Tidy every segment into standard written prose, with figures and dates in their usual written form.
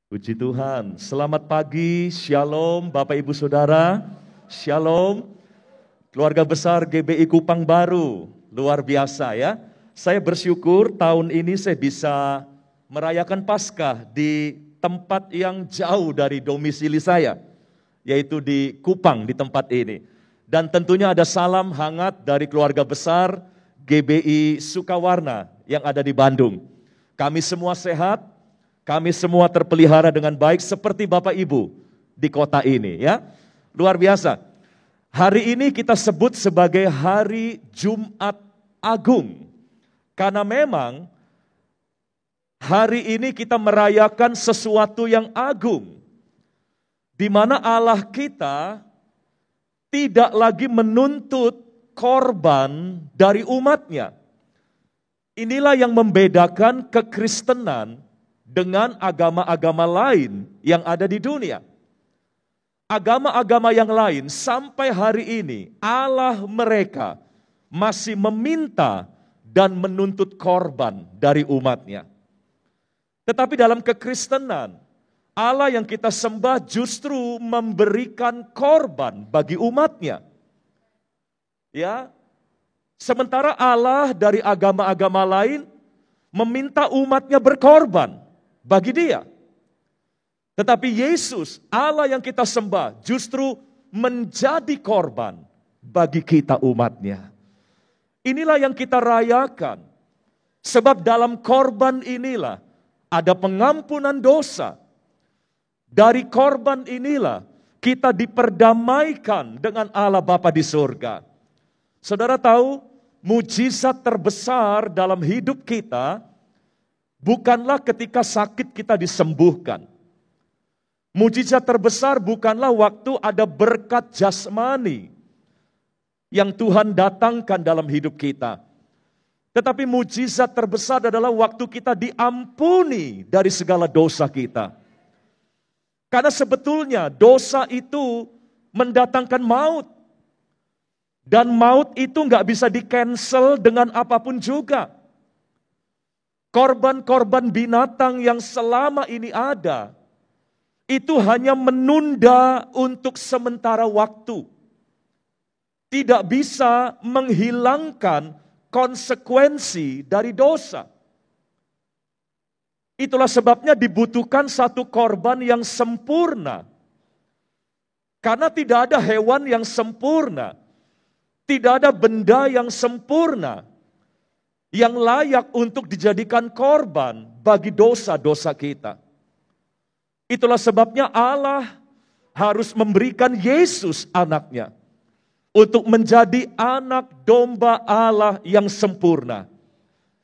Puji Tuhan, selamat pagi, shalom Bapak Ibu Saudara, shalom keluarga besar GBI Kupang Baru, luar biasa ya. Saya bersyukur tahun ini saya bisa merayakan Paskah di tempat yang jauh dari domisili saya, yaitu di Kupang di tempat ini. Dan tentunya ada salam hangat dari keluarga besar GBI Sukawarna yang ada di Bandung. Kami semua sehat, kami semua terpelihara dengan baik seperti Bapak Ibu di kota ini ya. Luar biasa. Hari ini kita sebut sebagai hari Jumat Agung. Karena memang hari ini kita merayakan sesuatu yang agung. Di mana Allah kita tidak lagi menuntut korban dari umatnya. Inilah yang membedakan kekristenan dengan agama-agama lain yang ada di dunia. Agama-agama yang lain sampai hari ini Allah mereka masih meminta dan menuntut korban dari umatnya. Tetapi dalam kekristenan, Allah yang kita sembah justru memberikan korban bagi umatnya. Ya, sementara Allah dari agama-agama lain meminta umatnya berkorban bagi dia. Tetapi Yesus, Allah yang kita sembah, justru menjadi korban bagi kita umatnya. Inilah yang kita rayakan. Sebab dalam korban inilah ada pengampunan dosa. Dari korban inilah kita diperdamaikan dengan Allah Bapa di surga. Saudara tahu, mujizat terbesar dalam hidup kita bukanlah ketika sakit kita disembuhkan. Mujizat terbesar bukanlah waktu ada berkat jasmani yang Tuhan datangkan dalam hidup kita. Tetapi mujizat terbesar adalah waktu kita diampuni dari segala dosa kita. Karena sebetulnya dosa itu mendatangkan maut. Dan maut itu nggak bisa di-cancel dengan apapun juga. Korban-korban binatang yang selama ini ada, itu hanya menunda untuk sementara waktu. Tidak bisa menghilangkan konsekuensi dari dosa. Itulah sebabnya dibutuhkan satu korban yang sempurna. Karena tidak ada hewan yang sempurna. Tidak ada benda yang sempurna yang layak untuk dijadikan korban bagi dosa-dosa kita. Itulah sebabnya Allah harus memberikan Yesus anaknya untuk menjadi anak domba Allah yang sempurna,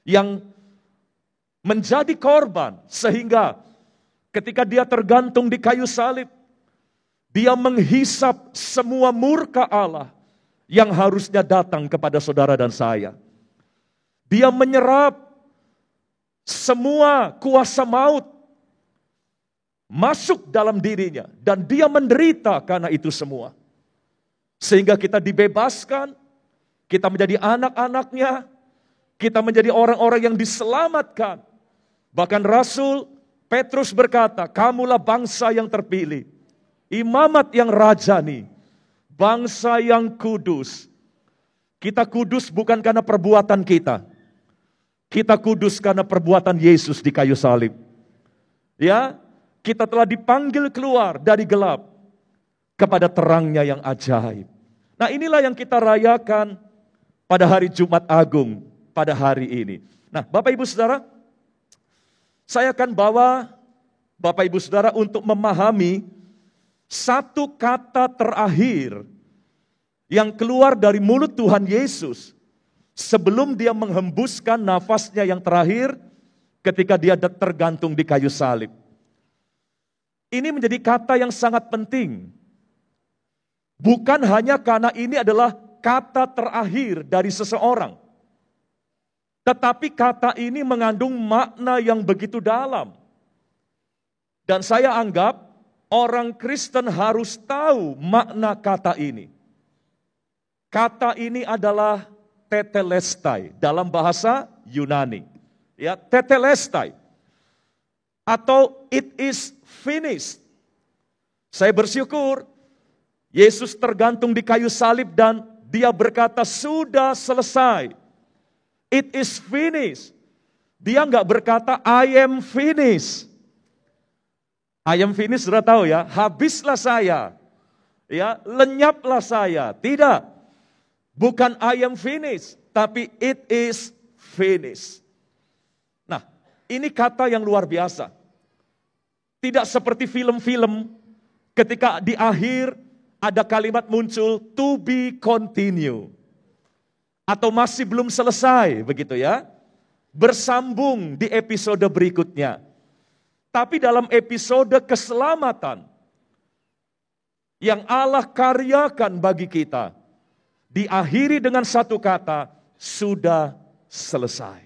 yang menjadi korban sehingga ketika dia tergantung di kayu salib, dia menghisap semua murka Allah yang harusnya datang kepada saudara dan saya. Dia menyerap semua kuasa maut masuk dalam dirinya. Dan dia menderita karena itu semua. Sehingga kita dibebaskan, kita menjadi anak-anaknya, kita menjadi orang-orang yang diselamatkan. Bahkan Rasul Petrus berkata, kamulah bangsa yang terpilih, imamat yang rajani, bangsa yang kudus. Kita kudus bukan karena perbuatan kita. Kita kudus karena perbuatan Yesus di kayu salib. Ya, kita telah dipanggil keluar dari gelap kepada terangnya yang ajaib. Nah, inilah yang kita rayakan pada hari Jumat Agung pada hari ini. Nah, Bapak Ibu Saudara, saya akan bawa Bapak Ibu Saudara untuk memahami satu kata terakhir yang keluar dari mulut Tuhan Yesus sebelum dia menghembuskan nafasnya yang terakhir ketika dia tergantung di kayu salib. Ini menjadi kata yang sangat penting. Bukan hanya karena ini adalah kata terakhir dari seseorang. Tetapi kata ini mengandung makna yang begitu dalam. Dan saya anggap orang Kristen harus tahu makna kata ini. Kata ini adalah tetelestai dalam bahasa Yunani. Ya, tetelestai. Atau it is finished. Saya bersyukur Yesus tergantung di kayu salib dan dia berkata sudah selesai. It is finished. Dia nggak berkata I am finished. I am finished sudah tahu ya, habislah saya. Ya, lenyaplah saya. Tidak. Bukan I am finished, tapi it is finished. Nah, ini kata yang luar biasa. Tidak seperti film-film ketika di akhir ada kalimat muncul to be continue. Atau masih belum selesai, begitu ya. Bersambung di episode berikutnya. Tapi dalam episode keselamatan yang Allah karyakan bagi kita, diakhiri dengan satu kata, sudah selesai.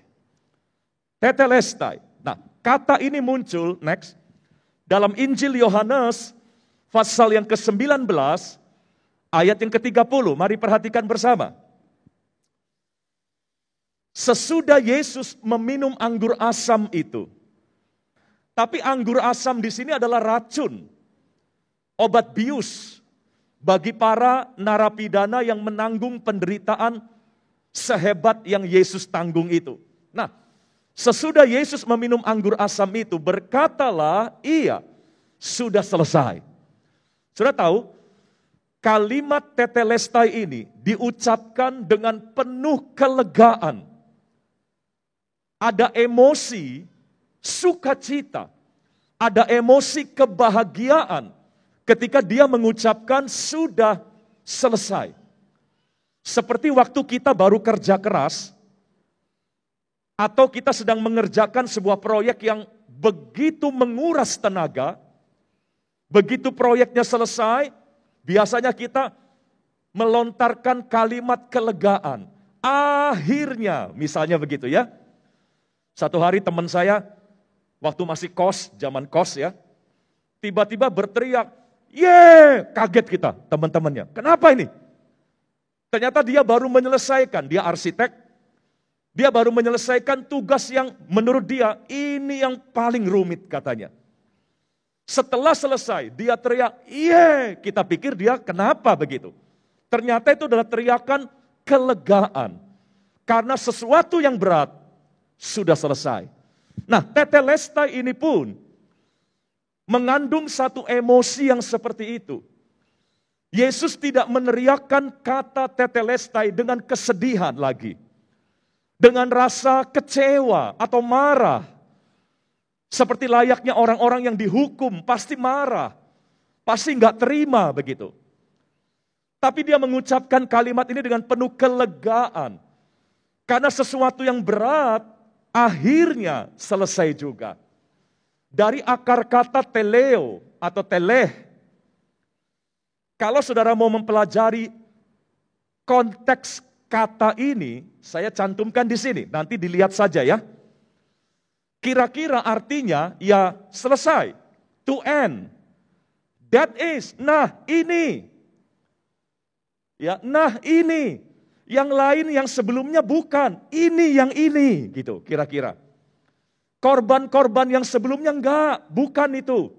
Tetelestai. Nah, kata ini muncul, next, dalam Injil Yohanes, pasal yang ke-19, ayat yang ke-30. Mari perhatikan bersama. Sesudah Yesus meminum anggur asam itu. Tapi anggur asam di sini adalah racun. Obat bius bagi para narapidana yang menanggung penderitaan sehebat yang Yesus tanggung itu. Nah, sesudah Yesus meminum anggur asam itu, berkatalah ia, sudah selesai. Sudah tahu, kalimat tetelestai ini diucapkan dengan penuh kelegaan. Ada emosi sukacita, ada emosi kebahagiaan ketika dia mengucapkan sudah selesai. Seperti waktu kita baru kerja keras, atau kita sedang mengerjakan sebuah proyek yang begitu menguras tenaga, begitu proyeknya selesai, biasanya kita melontarkan kalimat kelegaan. Akhirnya, misalnya begitu ya. Satu hari teman saya, waktu masih zaman kos ya, tiba-tiba berteriak, "Yeay!" Kaget kita, teman-temannya. Kenapa ini? Ternyata dia baru menyelesaikan, dia arsitek, dia baru menyelesaikan tugas yang menurut dia, ini yang paling rumit katanya. Setelah selesai, dia teriak, "Yeay!" Kita pikir dia kenapa begitu. Ternyata itu adalah teriakan kelegaan. Karena sesuatu yang berat sudah selesai. Nah, tetelestai ini pun mengandung satu emosi yang seperti itu. Yesus tidak meneriakkan kata tetelestai dengan kesedihan lagi. Dengan rasa kecewa atau marah. Seperti layaknya orang-orang yang dihukum, pasti marah. Pasti nggak terima begitu. Tapi dia mengucapkan kalimat ini dengan penuh kelegaan. Karena sesuatu yang berat, akhirnya selesai juga. Dari akar kata teleo atau teleh. Kalau saudara mau mempelajari konteks kata ini, saya cantumkan di sini. Nanti dilihat saja ya. Kira-kira artinya ya selesai. To end. That is. Nah ini. Ya, nah ini. Yang lain yang sebelumnya bukan, ini yang ini, gitu kira-kira. Korban-korban yang sebelumnya enggak, bukan itu.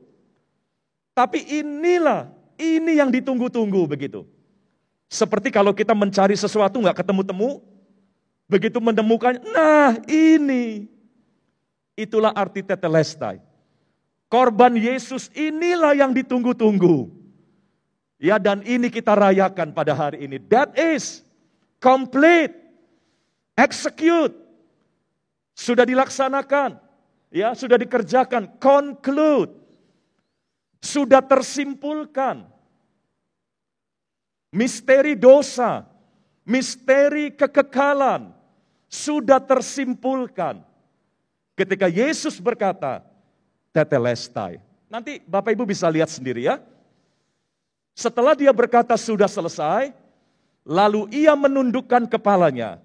Tapi inilah, ini yang ditunggu-tunggu begitu. Seperti kalau kita mencari sesuatu enggak ketemu-temu, begitu menemukan, nah ini. Itulah arti tetelestai. Korban Yesus inilah yang ditunggu-tunggu. Ya, dan ini kita rayakan pada hari ini. That is complete, execute, sudah dilaksanakan, ya sudah dikerjakan, conclude, sudah tersimpulkan. Misteri dosa, misteri kekekalan, sudah tersimpulkan. Ketika Yesus berkata, tetelestai. Nanti Bapak Ibu bisa lihat sendiri ya. Setelah dia berkata sudah selesai, lalu ia menundukkan kepalanya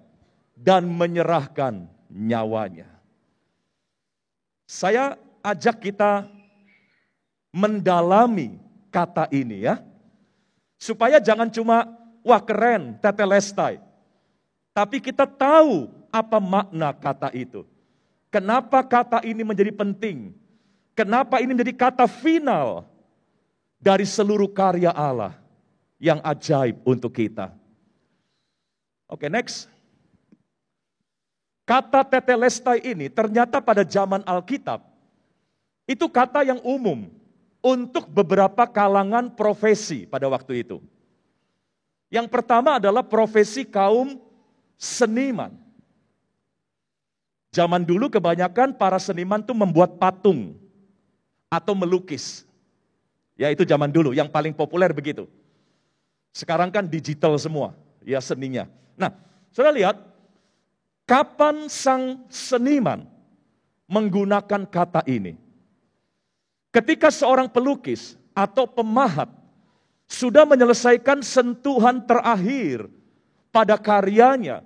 dan menyerahkan nyawanya. Saya ajak kita mendalami kata ini ya. Supaya jangan cuma, wah keren, tetelestai. Tapi kita tahu apa makna kata itu. Kenapa kata ini menjadi penting? Kenapa ini menjadi kata final dari seluruh karya Allah yang ajaib untuk kita. Oke, next. Kata tetelestai ini ternyata pada zaman Alkitab, itu kata yang umum untuk beberapa kalangan profesi pada waktu itu. Yang pertama adalah profesi kaum seniman. Zaman dulu kebanyakan para seniman itu membuat patung atau melukis. Ya itu zaman dulu, yang paling populer begitu. Sekarang kan digital semua, ya seninya. Nah, saudara lihat, kapan sang seniman menggunakan kata ini? Ketika seorang pelukis atau pemahat sudah menyelesaikan sentuhan terakhir pada karyanya,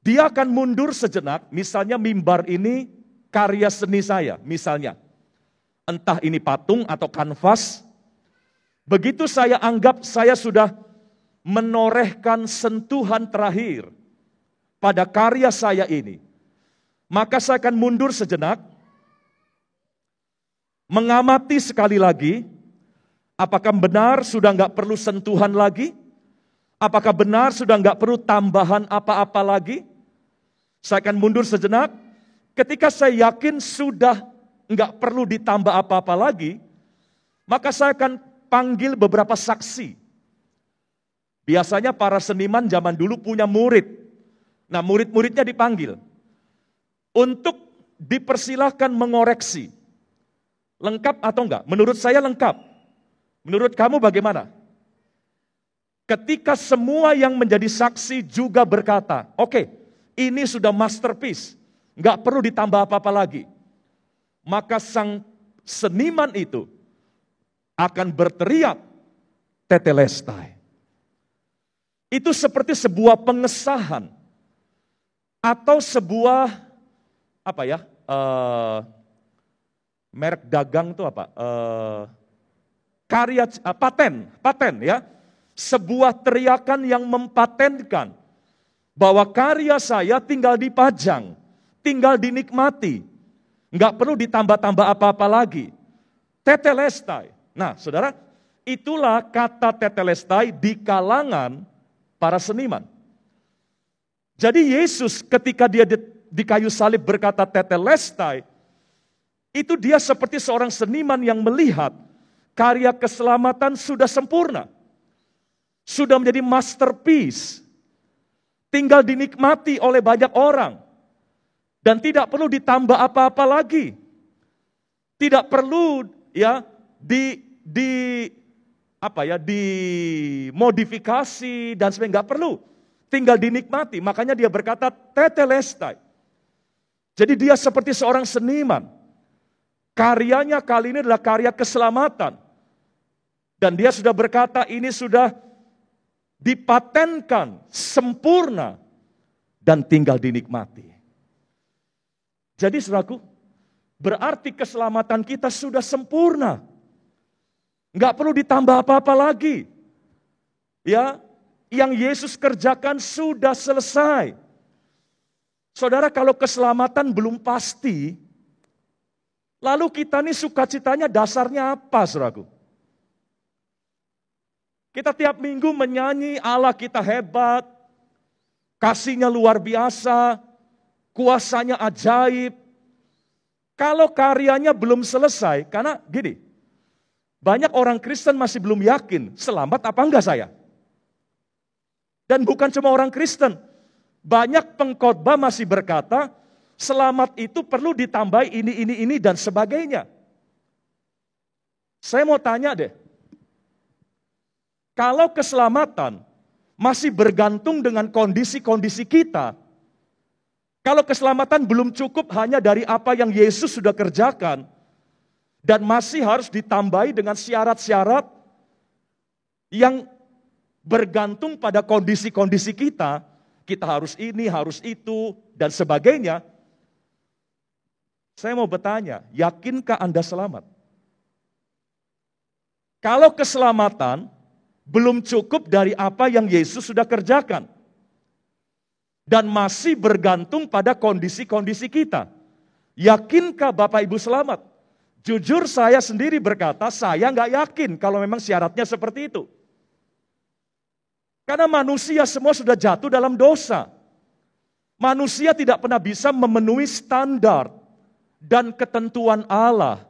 dia akan mundur sejenak, misalnya mimbar ini karya seni saya, misalnya. Entah ini patung atau kanvas, begitu saya anggap saya sudah menorehkan sentuhan terakhir pada karya saya ini, maka saya akan mundur sejenak, mengamati sekali lagi, apakah benar sudah nggak perlu sentuhan lagi? Apakah benar sudah nggak perlu tambahan apa-apa lagi? Saya akan mundur sejenak, ketika saya yakin sudah nggak perlu ditambah apa-apa lagi, maka saya akan panggil beberapa saksi. Biasanya para seniman zaman dulu punya murid. Nah, murid-muridnya dipanggil untuk dipersilahkan mengoreksi. Lengkap atau enggak? Menurut saya lengkap. Menurut kamu bagaimana? Ketika semua yang menjadi saksi juga berkata, oke, ini sudah masterpiece, enggak perlu ditambah apa-apa lagi. Maka sang seniman itu akan berteriak, tetelestai. Itu seperti sebuah pengesahan atau sebuah merek dagang itu apa? Paten ya. Sebuah teriakan yang mempatenkan bahwa karya saya tinggal dipajang, tinggal dinikmati. Enggak perlu ditambah-tambah apa-apa lagi. Tetelestai. Nah, saudara, itulah kata tetelestai di kalangan para seniman. Jadi Yesus ketika dia di kayu salib berkata tetelestai, itu dia seperti seorang seniman yang melihat karya keselamatan sudah sempurna. Sudah menjadi masterpiece. Tinggal dinikmati oleh banyak orang. Dan tidak perlu ditambah apa-apa lagi. Tidak perlu ya dimodifikasi dan sebagainya, enggak perlu. Tinggal dinikmati. Makanya dia berkata tetelestai. Jadi dia seperti seorang seniman. Karyanya kali ini adalah karya keselamatan. Dan dia sudah berkata ini sudah dipatenkan sempurna dan tinggal dinikmati. Jadi saudaraku, berarti keselamatan kita sudah sempurna. Enggak perlu ditambah apa-apa lagi. Ya, yang Yesus kerjakan sudah selesai. Saudara, kalau keselamatan belum pasti, lalu kita nih sukacitanya dasarnya apa, saudaraku? Kita tiap minggu menyanyi Allah kita hebat, kasihnya luar biasa, kuasanya ajaib. Kalau karyanya belum selesai, karena gini, banyak orang Kristen masih belum yakin, selamat apa enggak saya? Dan bukan cuma orang Kristen, banyak pengkhotbah masih berkata, selamat itu perlu ditambah ini, dan sebagainya. Saya mau tanya deh, kalau keselamatan masih bergantung dengan kondisi-kondisi kita, kalau keselamatan belum cukup hanya dari apa yang Yesus sudah kerjakan, dan masih harus ditambahi dengan syarat-syarat yang bergantung pada kondisi-kondisi kita harus ini, harus itu, dan sebagainya. Saya mau bertanya, yakinkah Anda selamat? Kalau keselamatan belum cukup dari apa yang Yesus sudah kerjakan, dan masih bergantung pada kondisi-kondisi kita, yakinkah Bapak Ibu selamat? Jujur saya sendiri berkata, saya nggak yakin kalau memang syaratnya seperti itu. Karena manusia semua sudah jatuh dalam dosa. Manusia tidak pernah bisa memenuhi standar dan ketentuan Allah.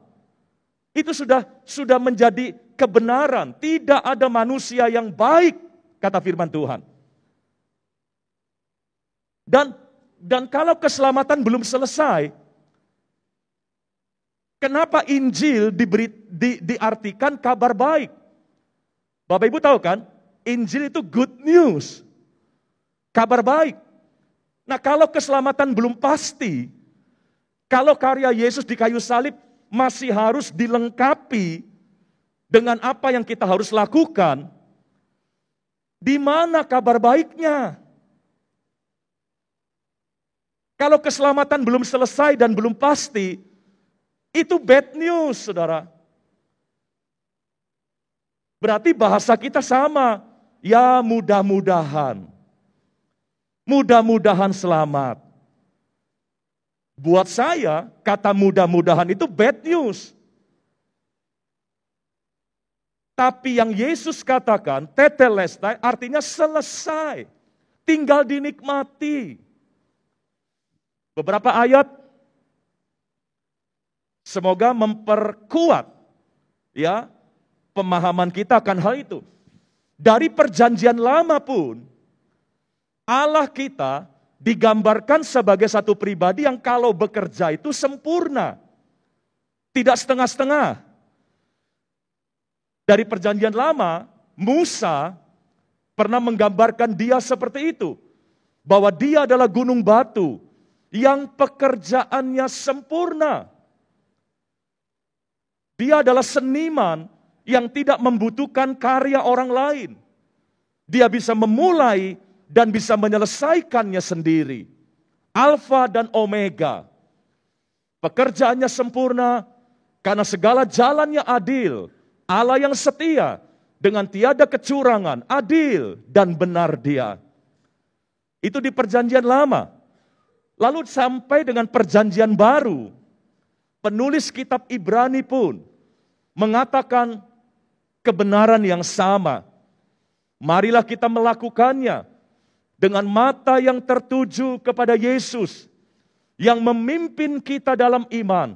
Itu sudah menjadi kebenaran. Tidak ada manusia yang baik, kata firman Tuhan. Dan kalau keselamatan belum selesai, kenapa Injil diartikan kabar baik? Bapak Ibu tahu kan, Injil itu good news, kabar baik. Nah, kalau keselamatan belum pasti, kalau karya Yesus di kayu salib masih harus dilengkapi dengan apa yang kita harus lakukan, di mana kabar baiknya? Kalau keselamatan belum selesai dan belum pasti, itu bad news, saudara. Berarti bahasa kita sama, ya mudah-mudahan. Mudah-mudahan selamat. Buat saya, kata mudah-mudahan itu bad news. Tapi yang Yesus katakan, tetelestai, artinya selesai. Tinggal dinikmati. Beberapa ayat, semoga memperkuat ya pemahaman kita akan hal itu. Dari perjanjian lama pun, Allah kita digambarkan sebagai satu pribadi yang kalau bekerja itu sempurna. Tidak setengah-setengah. Dari perjanjian lama, Musa pernah menggambarkan dia seperti itu. Bahwa dia adalah gunung batu yang pekerjaannya sempurna. Dia adalah seniman yang tidak membutuhkan karya orang lain. Dia bisa memulai dan bisa menyelesaikannya sendiri. Alfa dan Omega. Pekerjaannya sempurna karena segala jalannya adil. Allah yang setia dengan tiada kecurangan, adil dan benar dia. Itu di perjanjian lama. Lalu sampai dengan perjanjian baru, penulis kitab Ibrani pun mengatakan kebenaran yang sama. Marilah kita melakukannya dengan mata yang tertuju kepada Yesus, yang memimpin kita dalam iman,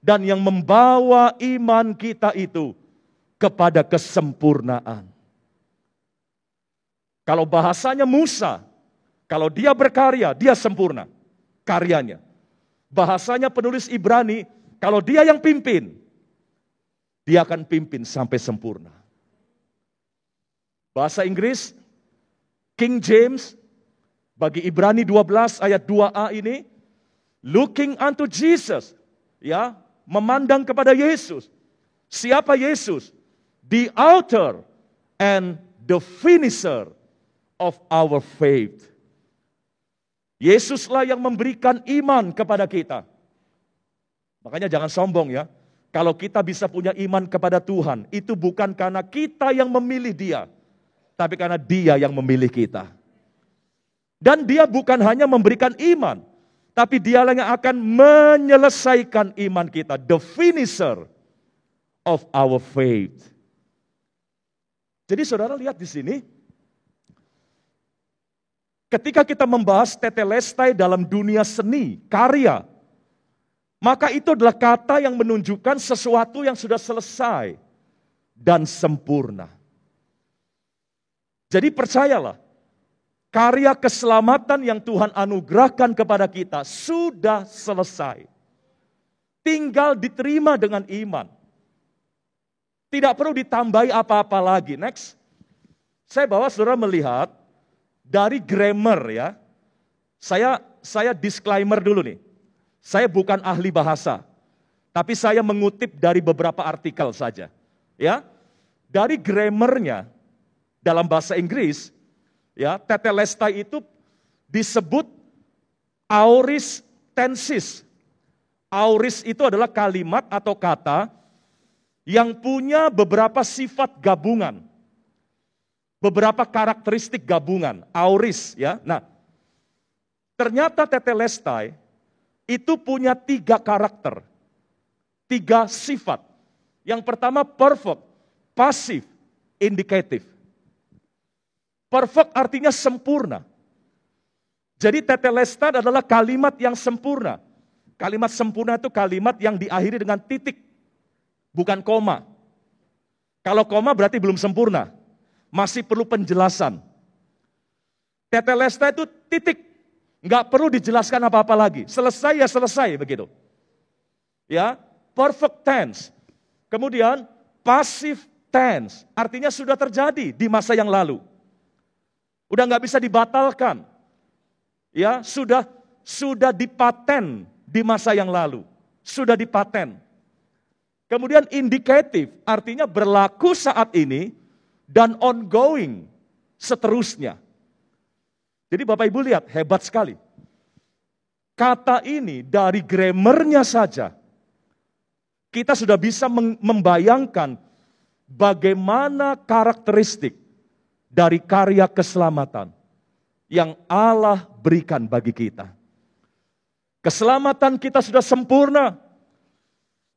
dan yang membawa iman kita itu kepada kesempurnaan. Kalau bahasanya Musa, kalau dia berkarya, dia sempurna karyanya. Bahasanya penulis Ibrani, kalau dia yang pimpin, dia akan pimpin sampai sempurna. Bahasa Inggris, King James, bagi Ibrani 12 ayat 2a ini, looking unto Jesus, ya, memandang kepada Yesus. Siapa Yesus? The author and the finisher of our faith. Yesuslah yang memberikan iman kepada kita. Makanya jangan sombong ya. Kalau kita bisa punya iman kepada Tuhan, itu bukan karena kita yang memilih dia, tapi karena dia yang memilih kita. Dan dia bukan hanya memberikan iman, tapi dialah yang akan menyelesaikan iman kita. The finisher of our faith. Jadi saudara lihat di sini, ketika kita membahas tetelestai dalam dunia seni, karya, maka itu adalah kata yang menunjukkan sesuatu yang sudah selesai dan sempurna. Jadi percayalah, karya keselamatan yang Tuhan anugerahkan kepada kita sudah selesai. Tinggal diterima dengan iman. Tidak perlu ditambahi apa-apa lagi. Next. Saya bawa saudara melihat dari grammar ya. Saya disclaimer dulu nih. Saya bukan ahli bahasa. Tapi saya mengutip dari beberapa artikel saja. Ya. Dari grammarnya dalam bahasa Inggris, ya, tetelestai itu disebut aorist tenses. Aorist itu adalah kalimat atau kata yang punya beberapa sifat gabungan. Beberapa karakteristik gabungan, aorist ya. Nah, ternyata tetelestai itu punya 3 karakter. 3 sifat. Yang pertama perfect, pasif, indikatif. Perfect artinya sempurna. Jadi tetelestai adalah kalimat yang sempurna. Kalimat sempurna itu kalimat yang diakhiri dengan titik, bukan koma. Kalau koma berarti belum sempurna, masih perlu penjelasan. Tetelestai itu titik, nggak perlu dijelaskan apa-apa lagi. Selesai ya selesai begitu. Ya, perfect tense. Kemudian passive tense, artinya sudah terjadi di masa yang lalu. Udah nggak bisa dibatalkan. Ya, sudah dipaten di masa yang lalu. Sudah dipaten. Kemudian indikatif, artinya berlaku saat ini dan ongoing seterusnya. Jadi Bapak Ibu lihat, hebat sekali. Kata ini dari grammarnya saja, kita sudah bisa membayangkan bagaimana karakteristik dari karya keselamatan yang Allah berikan bagi kita. Keselamatan kita sudah sempurna,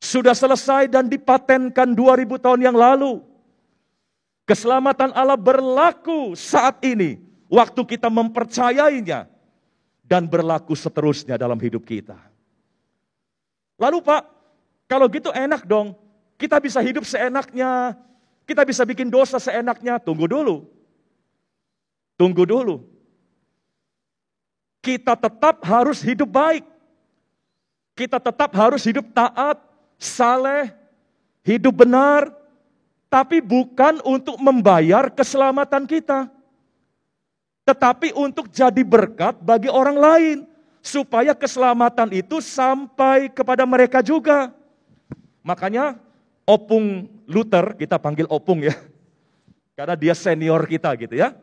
sudah selesai dan dipatenkan 2000 tahun yang lalu. Keselamatan Allah berlaku saat ini, waktu kita mempercayainya, dan berlaku seterusnya dalam hidup kita. Lalu Pak, kalau gitu enak dong, kita bisa hidup seenaknya, kita bisa bikin dosa seenaknya. Tunggu dulu. Kita tetap harus hidup baik. Kita tetap harus hidup taat, saleh, hidup benar, tapi bukan untuk membayar keselamatan kita. Tetapi untuk jadi berkat bagi orang lain, supaya keselamatan itu sampai kepada mereka juga. Makanya Opung Luther, kita panggil Opung ya, karena dia senior kita gitu ya.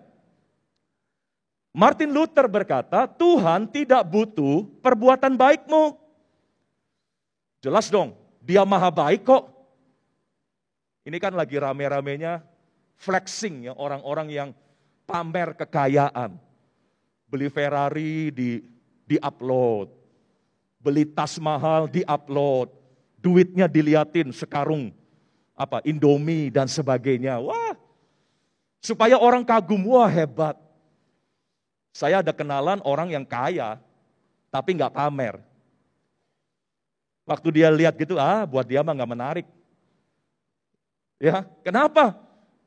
Martin Luther berkata, Tuhan tidak butuh perbuatan baikmu. Jelas dong, dia maha baik kok. Ini kan lagi rame-ramenya flexing ya, orang-orang yang pamer kekayaan. Beli Ferrari di-upload, beli tas mahal di-upload, duitnya diliatin sekarung Indomie dan sebagainya. Wah, supaya orang kagum, wah hebat. Saya ada kenalan orang yang kaya, tapi nggak pamer. Waktu dia lihat gitu, buat dia mah nggak menarik. Ya, kenapa?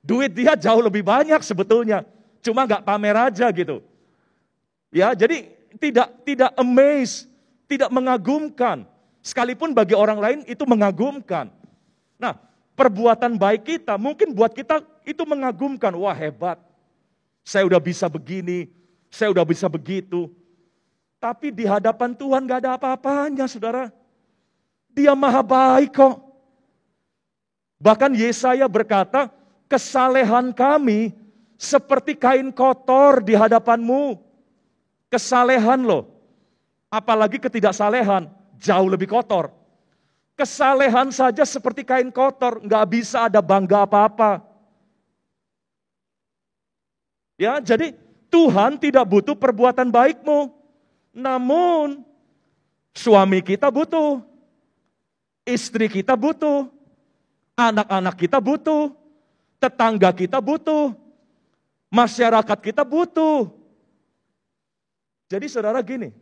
Duit dia jauh lebih banyak sebetulnya, cuma nggak pamer aja gitu. Ya, jadi tidak amaze, tidak mengagumkan. Sekalipun bagi orang lain itu mengagumkan. Nah, perbuatan baik kita mungkin buat kita itu mengagumkan. Wah hebat, saya udah bisa begini, saya udah bisa begitu. Tapi di hadapan Tuhan gak ada apa-apanya saudara. Dia maha baik kok. Bahkan Yesaya berkata, kesalehan kami seperti kain kotor di hadapanmu. Kesalehan loh. Apalagi ketidaksalehan, jauh lebih kotor. Kesalehan saja seperti kain kotor, gak bisa ada bangga apa-apa. Ya, jadi Tuhan tidak butuh perbuatan baikmu. Namun, suami kita butuh. Istri kita butuh. Anak-anak kita butuh. Tetangga kita butuh. Masyarakat kita butuh. Jadi saudara gini,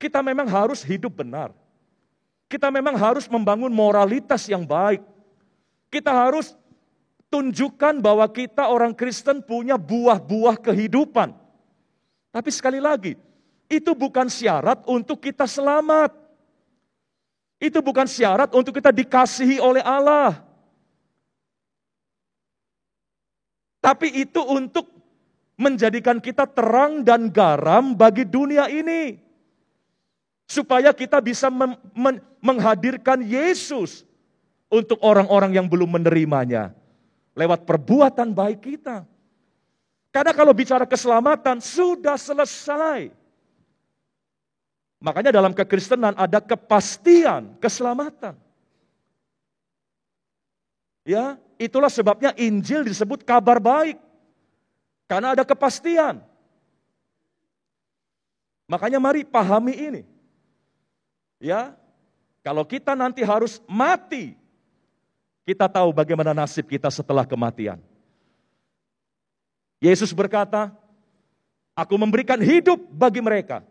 kita memang harus hidup benar. Kita memang harus membangun moralitas yang baik. Kita harus tunjukkan bahwa kita orang Kristen punya buah-buah kehidupan. Tapi sekali lagi, itu bukan syarat untuk kita selamat. Itu bukan syarat untuk kita dikasihi oleh Allah. Tapi itu untuk menjadikan kita terang dan garam bagi dunia ini. Supaya kita bisa menghadirkan Yesus untuk orang-orang yang belum menerimanya. Lewat perbuatan baik kita. Karena kalau bicara keselamatan, sudah selesai. Makanya dalam kekristenan ada kepastian keselamatan. Ya, itulah sebabnya Injil disebut kabar baik. Karena ada kepastian. Makanya mari pahami ini. Ya, Kalau kita nanti harus mati, kita tahu bagaimana nasib kita setelah kematian. Yesus berkata, aku memberikan hidup bagi mereka,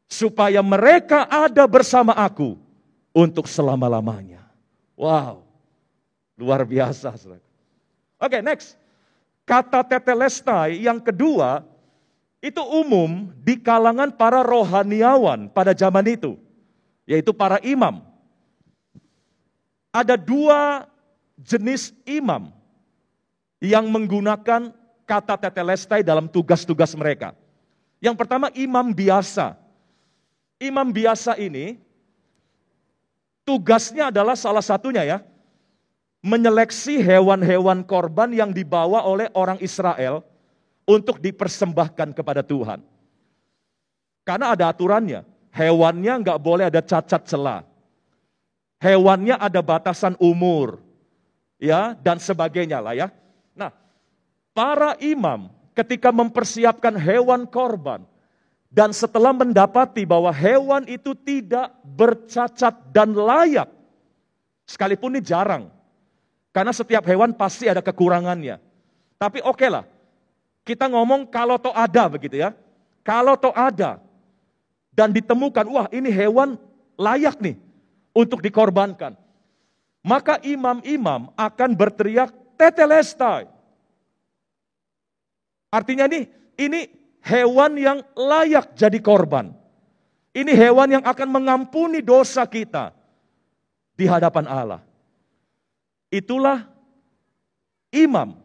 supaya mereka ada bersama aku untuk selama-lamanya. Wow, luar biasa. Oke, next. Kata tetelestai yang kedua, itu umum di kalangan para rohaniawan pada zaman itu, yaitu para imam. Ada dua jenis imam yang menggunakan kata tetelestai dalam tugas-tugas mereka. Yang pertama, imam biasa. Imam biasa ini tugasnya adalah salah satunya ya, menyeleksi hewan-hewan korban yang dibawa oleh orang Israel untuk dipersembahkan kepada Tuhan. Karena ada aturannya, hewannya nggak boleh ada cacat celah. Hewannya ada batasan umur, ya, dan sebagainya lah ya. Nah, para imam ketika mempersiapkan hewan korban, dan setelah mendapati bahwa hewan itu tidak bercacat dan layak, sekalipun ini jarang, karena setiap hewan pasti ada kekurangannya. Tapi oke lah, kita ngomong kalau toh ada begitu ya. Kalau toh ada, dan ditemukan, wah ini hewan layak nih untuk dikorbankan. Maka imam-imam akan berteriak tetelestai. Artinya ini hewan yang layak jadi korban. Ini hewan yang akan mengampuni dosa kita di hadapan Allah. Itulah imam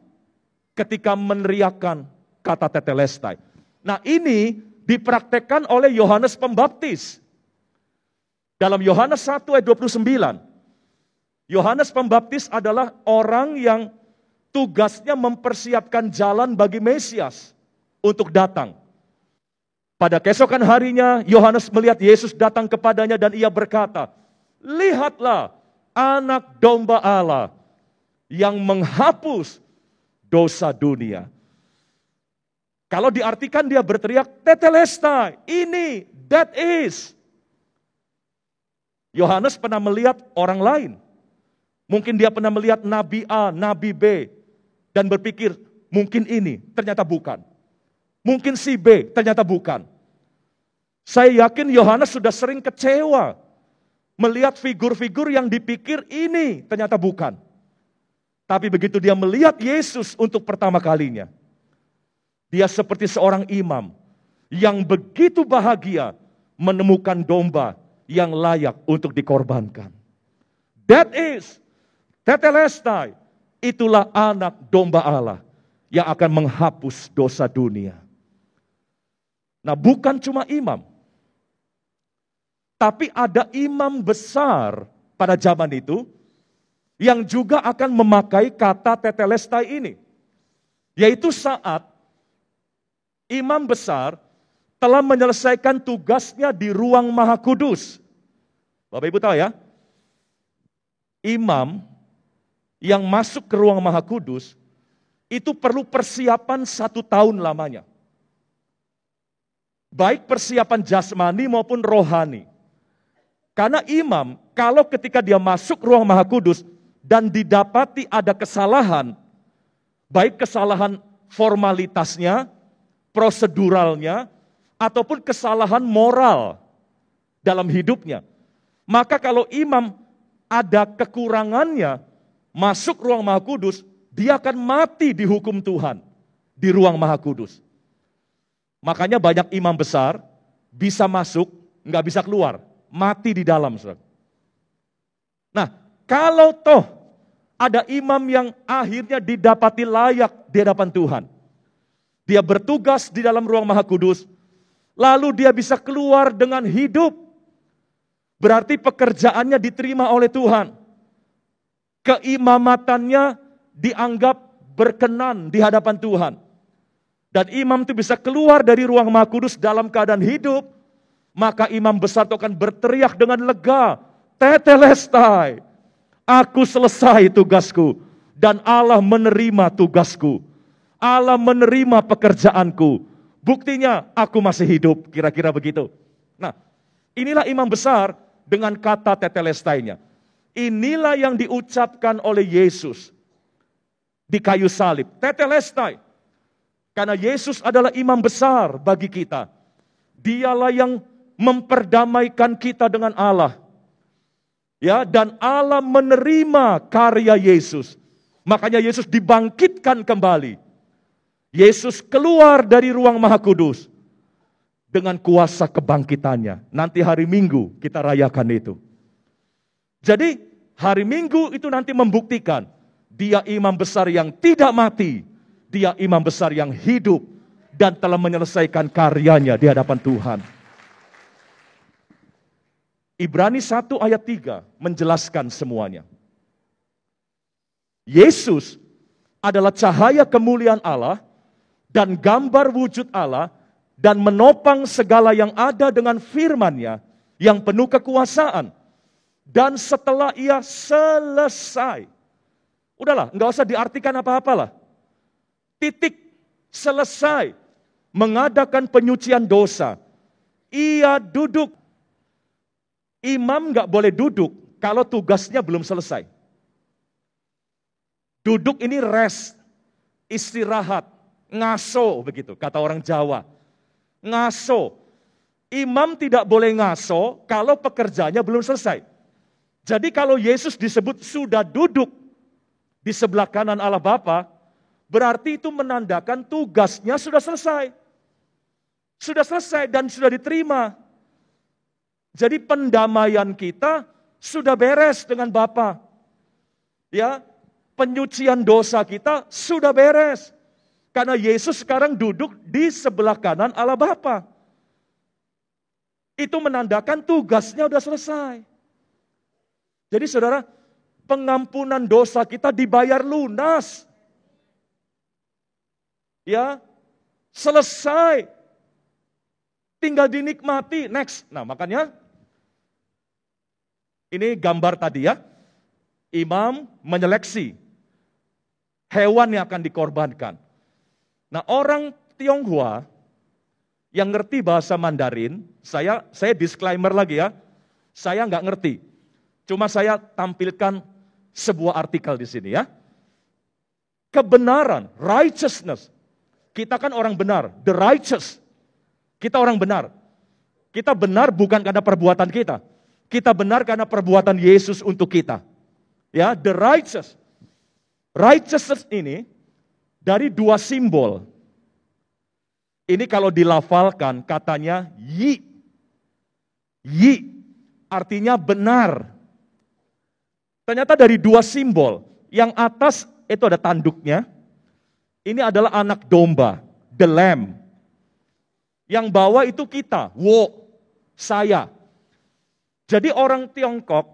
ketika meneriakkan kata tetelestai. Nah, ini dipraktekkan oleh Yohanes Pembaptis. Dalam Yohanes 1 ayat 29. Yohanes Pembaptis adalah orang yang tugasnya mempersiapkan jalan bagi Mesias untuk datang. Pada keesokan harinya, Yohanes melihat Yesus datang kepadanya dan ia berkata, lihatlah anak domba Allah yang menghapus dosa dunia. Kalau diartikan dia berteriak, tetelestai, ini, that is. Yohanes pernah melihat orang lain. Mungkin dia pernah melihat Nabi A, Nabi B, dan berpikir, mungkin ini, ternyata bukan. Mungkin si B, ternyata bukan. Saya yakin Yohanes sudah sering kecewa melihat figur-figur yang dipikir ini, ternyata bukan. Tapi begitu dia melihat Yesus untuk pertama kalinya, dia seperti seorang imam yang begitu bahagia menemukan domba yang layak untuk dikorbankan. That is, tetelestai, itulah anak domba Allah yang akan menghapus dosa dunia. Nah, bukan cuma imam, tapi ada imam besar pada zaman itu yang juga akan memakai kata tetelestai ini. Yaitu saat imam besar telah menyelesaikan tugasnya di ruang Maha Kudus. Bapak Ibu tahu ya, imam yang masuk ke ruang Maha Kudus itu perlu persiapan 1 tahun lamanya. Baik persiapan jasmani maupun rohani. Karena imam, kalau ketika dia masuk ruang Maha Kudus dan didapati ada kesalahan, baik kesalahan formalitasnya, proseduralnya, ataupun kesalahan moral dalam hidupnya. Maka kalau imam ada kekurangannya, masuk ruang Maha Kudus, dia akan mati dihukum Tuhan di ruang Maha Kudus. Makanya banyak imam besar bisa masuk, nggak bisa keluar, mati di dalam. Nah, kalau toh ada imam yang akhirnya didapati layak di hadapan Tuhan, dia bertugas di dalam ruang Maha Kudus, lalu dia bisa keluar dengan hidup, berarti pekerjaannya diterima oleh Tuhan. Keimamatannya dianggap berkenan di hadapan Tuhan. Dan imam itu bisa keluar dari ruang Maha Kudus dalam keadaan hidup, maka imam besar itu akan berteriak dengan lega, tetelestai, aku selesai tugasku, dan Allah menerima tugasku. Allah menerima pekerjaanku. Buktinya aku masih hidup, kira-kira begitu. Nah, inilah imam besar dengan kata tetelestainya. Inilah yang diucapkan oleh Yesus di kayu salib. Tetelestai. Karena Yesus adalah imam besar bagi kita. Dialah yang memperdamaikan kita dengan Allah. Ya, dan Allah menerima karya Yesus. Makanya Yesus dibangkitkan kembali. Yesus keluar dari ruang Maha Kudus dengan kuasa kebangkitannya. Nanti hari Minggu kita rayakan itu. Jadi hari Minggu itu nanti membuktikan dia imam besar yang tidak mati. Dia imam besar yang hidup dan telah menyelesaikan karyanya di hadapan Tuhan. Ibrani 1 ayat 3 menjelaskan semuanya. Yesus adalah cahaya kemuliaan Allah dan gambar wujud Allah dan menopang segala yang ada dengan firman-Nya yang penuh kekuasaan. Dan setelah ia selesai, udahlah, nggak usah diartikan apa-apa lah. Titik, selesai mengadakan penyucian dosa. Ia duduk. Imam nggak boleh duduk kalau tugasnya belum selesai. Duduk ini rest, istirahat, ngaso begitu kata orang Jawa. Ngaso. Imam tidak boleh ngaso kalau pekerjaannya belum selesai. Jadi kalau Yesus disebut sudah duduk di sebelah kanan Allah Bapa, berarti itu menandakan tugasnya sudah selesai. Sudah selesai dan sudah diterima. Jadi pendamaian kita sudah beres dengan Bapa. Ya, penyucian dosa kita sudah beres. Karena Yesus sekarang duduk di sebelah kanan Allah Bapa. Itu menandakan tugasnya sudah selesai. Jadi saudara, pengampunan dosa kita dibayar lunas. Ya, selesai. Tinggal dinikmati, next. Nah makanya, ini gambar tadi ya. Imam menyeleksi hewan yang akan dikorbankan. Nah orang Tionghoa yang ngerti bahasa Mandarin, saya disclaimer lagi ya, saya nggak ngerti. Cuma saya tampilkan sebuah artikel di sini ya. Kebenaran, righteousness. Kita kan orang benar, the righteous. Kita orang benar. Kita benar bukan karena perbuatan kita. Kita benar karena perbuatan Yesus untuk kita. Ya, the righteous. Righteousness ini dari dua simbol. Ini kalau dilafalkan katanya yi. Yi artinya benar. Ternyata dari dua simbol. Yang atas itu ada tanduknya. Ini adalah anak domba, the lamb. Yang bawah itu kita, wo, saya. Jadi orang Tiongkok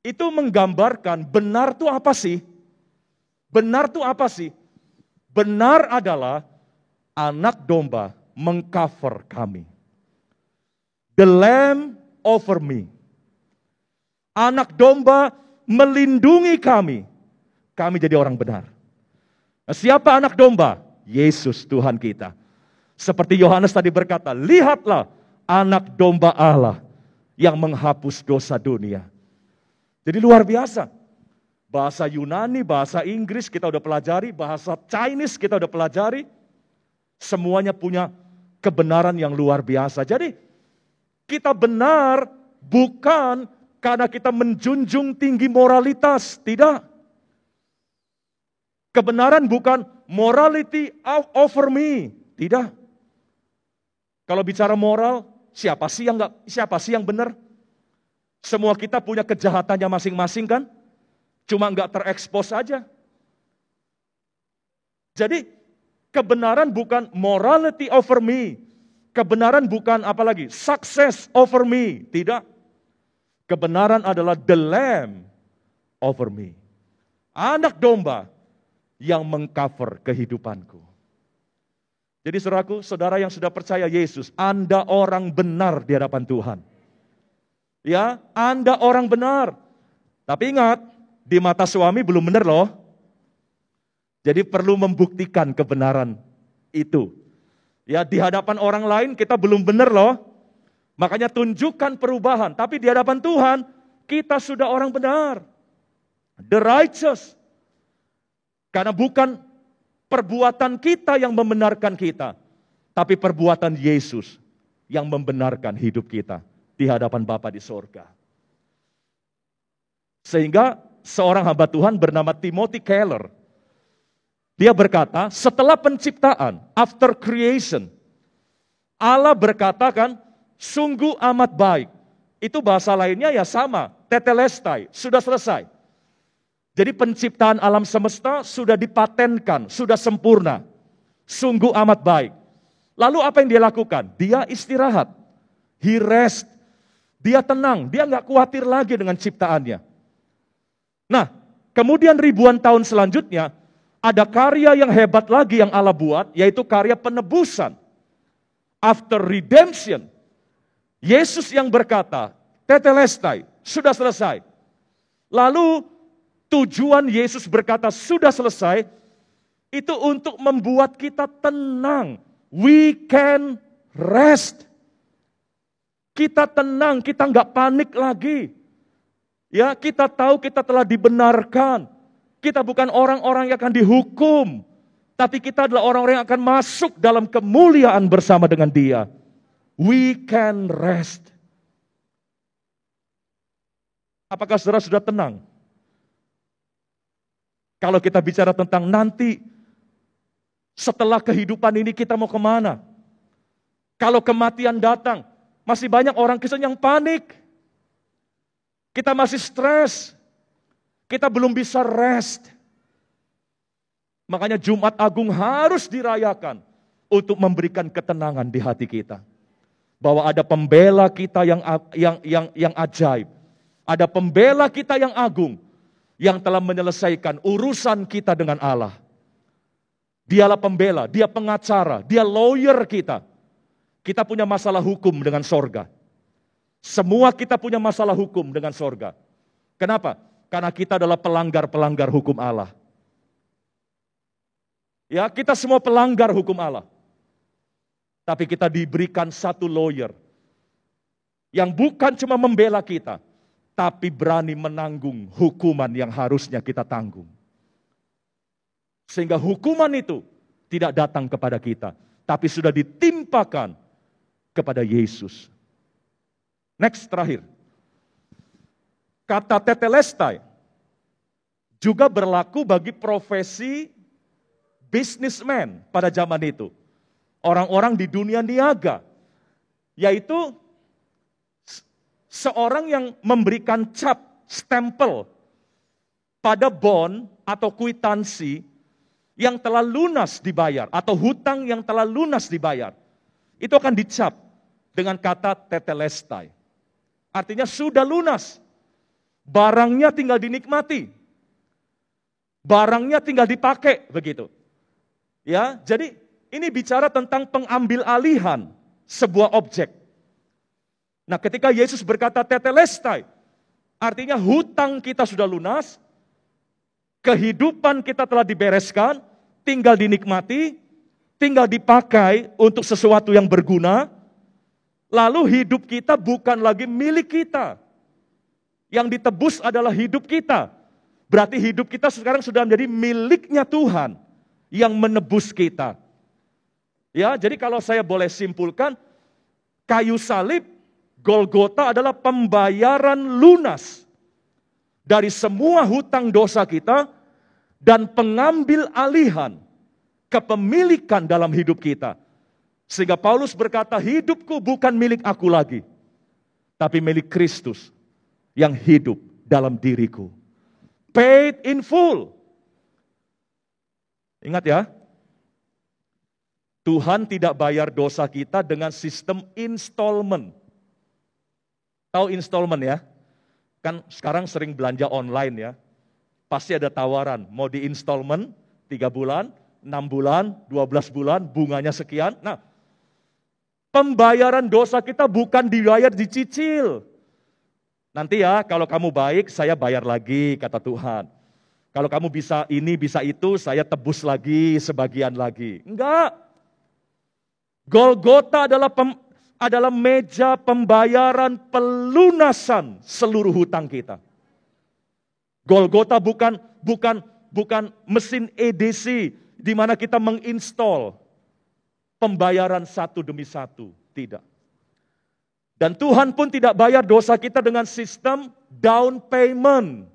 itu menggambarkan benar itu apa sih? Benar itu apa sih? Benar adalah anak domba mengcover kami. The lamb over me. Anak domba melindungi kami. Kami jadi orang benar. Nah, siapa anak domba? Yesus Tuhan kita. Seperti Yohanes tadi berkata, lihatlah anak domba Allah yang menghapus dosa dunia. Jadi luar biasa. Bahasa Yunani, bahasa Inggris kita udah pelajari, bahasa Chinese kita udah pelajari. Semuanya punya kebenaran yang luar biasa. Jadi kita benar bukan karena kita menjunjung tinggi moralitas, tidak. Kebenaran bukan morality over me, tidak. Kalau bicara moral, siapa sih yang benar? Semua kita punya kejahatannya masing-masing kan? Cuma nggak terekspos saja. Jadi kebenaran bukan morality over me. Kebenaran bukan apa lagi? Success over me, tidak. Kebenaran adalah the lamb over me. Anak domba yang mengcover kehidupanku. Jadi saudaraku, saudara yang sudah percaya Yesus, Anda orang benar di hadapan Tuhan. Ya, Anda orang benar. Tapi ingat, di mata suami belum benar loh. Jadi perlu membuktikan kebenaran itu. Ya, di hadapan orang lain kita belum benar loh. Makanya tunjukkan perubahan. Tapi di hadapan Tuhan, kita sudah orang benar. The righteous. Karena bukan perbuatan kita yang membenarkan kita, tapi perbuatan Yesus yang membenarkan hidup kita di hadapan Bapa di sorga. Sehingga seorang hamba Tuhan bernama Timothy Keller, dia berkata, setelah penciptaan, after creation, Allah berkata kan, sungguh amat baik. Itu bahasa lainnya ya sama, tetelestai, sudah selesai. Jadi penciptaan alam semesta sudah dipatenkan, sudah sempurna. Sungguh amat baik. Lalu apa yang dia lakukan? Dia istirahat. He rest. Dia tenang, dia nggak khawatir lagi dengan ciptaannya. Nah, kemudian ribuan tahun selanjutnya, ada karya yang hebat lagi yang Allah buat, yaitu karya penebusan. After redemption, Yesus yang berkata, tetelestai, sudah selesai. Lalu tujuan Yesus berkata sudah selesai, itu untuk membuat kita tenang. We can rest. Kita tenang, kita nggak panik lagi. Ya, kita tahu kita telah dibenarkan. Kita bukan orang-orang yang akan dihukum, tapi kita adalah orang-orang yang akan masuk dalam kemuliaan bersama dengan Dia. We can rest. Apakah saudara sudah tenang? Kalau kita bicara tentang nanti, setelah kehidupan ini kita mau kemana? Kalau kematian datang, masih banyak orang Kristen yang panik. Kita masih stres. Kita belum bisa rest. Makanya Jumat Agung harus dirayakan untuk memberikan ketenangan di hati kita. Bahwa ada pembela kita yang ajaib. Ada pembela kita yang agung. Yang telah menyelesaikan urusan kita dengan Allah. Dialah pembela, dia pengacara, dia lawyer kita. Kita punya masalah hukum dengan sorga. Semua kita punya masalah hukum dengan sorga. Kenapa? Karena kita adalah pelanggar-pelanggar hukum Allah. Ya, kita semua pelanggar hukum Allah. Tapi kita diberikan satu lawyer. Yang bukan cuma membela kita, tapi berani menanggung hukuman yang harusnya kita tanggung. Sehingga hukuman itu tidak datang kepada kita, tapi sudah ditimpakan kepada Yesus. Next, terakhir. Kata tetelestai juga berlaku bagi profesi businessman pada zaman itu. Orang-orang di dunia niaga, yaitu seorang yang memberikan cap, stempel pada bond atau kwitansi yang telah lunas dibayar atau hutang yang telah lunas dibayar. Itu akan dicap dengan kata tetelestai. Artinya sudah lunas. Barangnya tinggal dinikmati. Barangnya tinggal dipakai, begitu. Ya, jadi ini bicara tentang pengambil alihan sebuah objek. Nah, ketika Yesus berkata tetelestai, artinya hutang kita sudah lunas, kehidupan kita telah dibereskan, tinggal dinikmati, tinggal dipakai untuk sesuatu yang berguna, lalu hidup kita bukan lagi milik kita. Yang ditebus adalah hidup kita. Berarti hidup kita sekarang sudah menjadi miliknya Tuhan yang menebus kita. Ya, jadi kalau saya boleh simpulkan, kayu salib Golgota adalah pembayaran lunas dari semua hutang dosa kita dan pengambil alihan kepemilikan dalam hidup kita. Sehingga Paulus berkata, hidupku bukan milik aku lagi, tapi milik Kristus yang hidup dalam diriku. Paid in full. Ingat ya, Tuhan tidak bayar dosa kita dengan sistem installment. Tahu installment ya? Kan sekarang sering belanja online ya. Pasti ada tawaran, mau di installment 3 bulan, 6 bulan, 12 bulan, bunganya sekian. Nah, pembayaran dosa kita bukan dibayar dicicil. Nanti ya, kalau kamu baik, saya bayar lagi, kata Tuhan. Kalau kamu bisa ini, bisa itu, saya tebus lagi, sebagian lagi. Enggak. Golgota adalah meja pembayaran pelunasan seluruh hutang kita. Golgota bukan mesin EDC di mana kita menginstall pembayaran satu demi satu. Tidak. Dan Tuhan pun tidak bayar dosa kita dengan sistem down payment.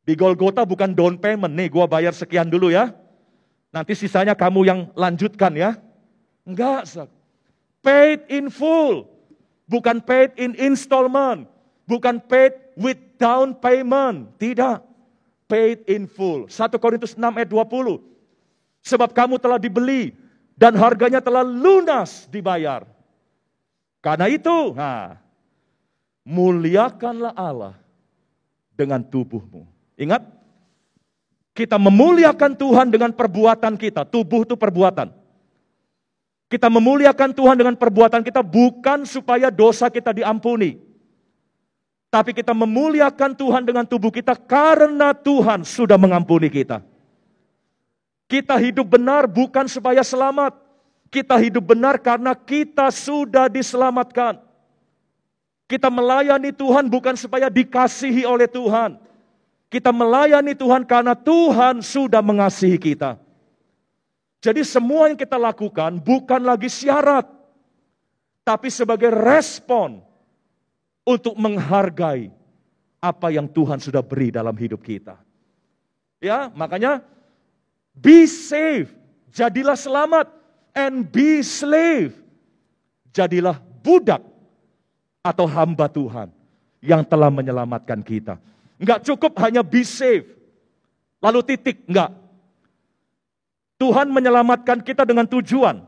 Di Golgota bukan down payment. Nih gua bayar sekian dulu ya. Nanti sisanya kamu yang lanjutkan ya. Enggak. Paid in full. Bukan paid in installment. Bukan paid with down payment. Tidak. Paid in full. 1 Korintus 6 ayat 20. Sebab kamu telah dibeli dan harganya telah lunas dibayar. Karena itu, muliakanlah Allah dengan tubuhmu. Ingat, kita memuliakan Tuhan dengan perbuatan kita. Tubuh itu perbuatan. Kita memuliakan Tuhan dengan perbuatan kita bukan supaya dosa kita diampuni. Tapi kita memuliakan Tuhan dengan tubuh kita karena Tuhan sudah mengampuni kita. Kita hidup benar bukan supaya selamat. Kita hidup benar karena kita sudah diselamatkan. Kita melayani Tuhan bukan supaya dikasihi oleh Tuhan. Kita melayani Tuhan karena Tuhan sudah mengasihi kita. Jadi semua yang kita lakukan bukan lagi syarat, tapi sebagai respon untuk menghargai apa yang Tuhan sudah beri dalam hidup kita. Ya, makanya be saved, jadilah selamat, and be slave, jadilah budak atau hamba Tuhan yang telah menyelamatkan kita. Enggak cukup hanya be saved, lalu titik, enggak. Tuhan menyelamatkan kita dengan tujuan.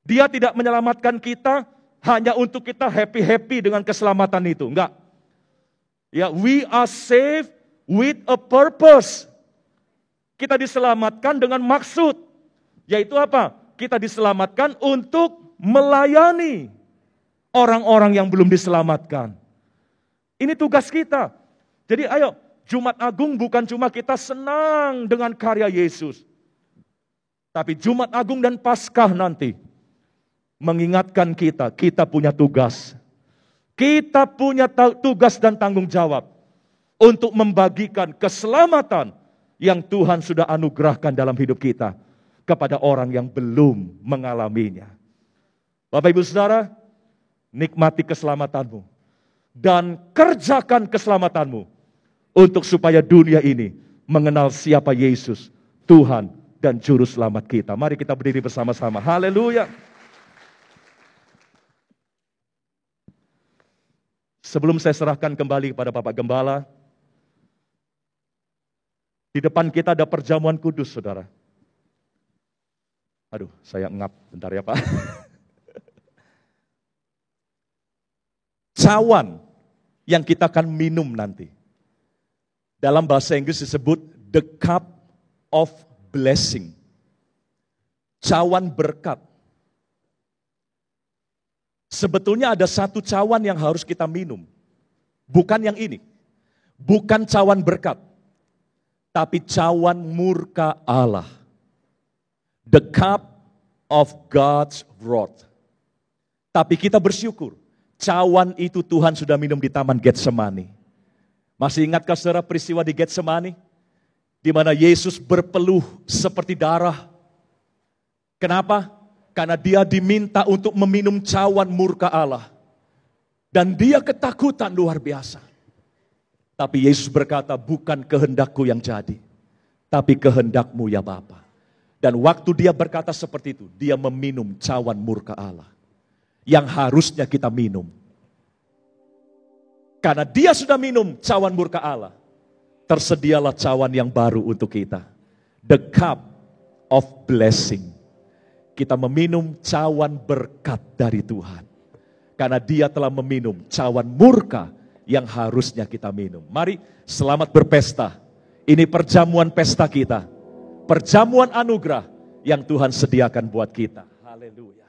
Dia tidak menyelamatkan kita hanya untuk kita happy-happy dengan keselamatan itu. Enggak. Ya, we are saved with a purpose. Kita diselamatkan dengan maksud. Yaitu apa? Kita diselamatkan untuk melayani orang-orang yang belum diselamatkan. Ini tugas kita. Jadi ayo, Jumat Agung bukan cuma kita senang dengan karya Yesus. Tapi Jumat Agung dan Paskah nanti mengingatkan kita punya tugas. Kita punya tugas dan tanggung jawab untuk membagikan keselamatan yang Tuhan sudah anugerahkan dalam hidup kita kepada orang yang belum mengalaminya. Bapak Ibu Saudara, nikmati keselamatanmu dan kerjakan keselamatanmu untuk supaya dunia ini mengenal siapa Yesus, Tuhan dan Juru Selamat kita. Mari kita berdiri bersama-sama. Haleluya. Sebelum saya serahkan kembali kepada Bapak Gembala, di depan kita ada perjamuan kudus, saudara. Aduh, saya ngap bentar ya Pak. Cawan yang kita akan minum nanti. Dalam bahasa Inggris disebut the cup of blessing. Cawan berkat. Sebetulnya ada satu cawan yang harus kita minum. Bukan yang ini. Bukan cawan berkat. Tapi cawan murka Allah. The cup of God's wrath. Tapi kita bersyukur. Cawan itu Tuhan sudah minum di Taman Getsemani. Masih ingatkah saudara peristiwa di Getsemani? Di mana Yesus berpeluh seperti darah. Kenapa? Karena dia diminta untuk meminum cawan murka Allah. Dan dia ketakutan luar biasa. Tapi Yesus berkata, bukan kehendakku yang jadi, tapi kehendakmu ya Bapa. Dan waktu dia berkata seperti itu, dia meminum cawan murka Allah. Yang harusnya kita minum. Karena dia sudah minum cawan murka Allah. Tersedialah cawan yang baru untuk kita. The cup of blessing. Kita meminum cawan berkat dari Tuhan. Karena dia telah meminum cawan murka yang harusnya kita minum. Mari selamat berpesta. Ini perjamuan pesta kita. Perjamuan anugerah yang Tuhan sediakan buat kita. Haleluya.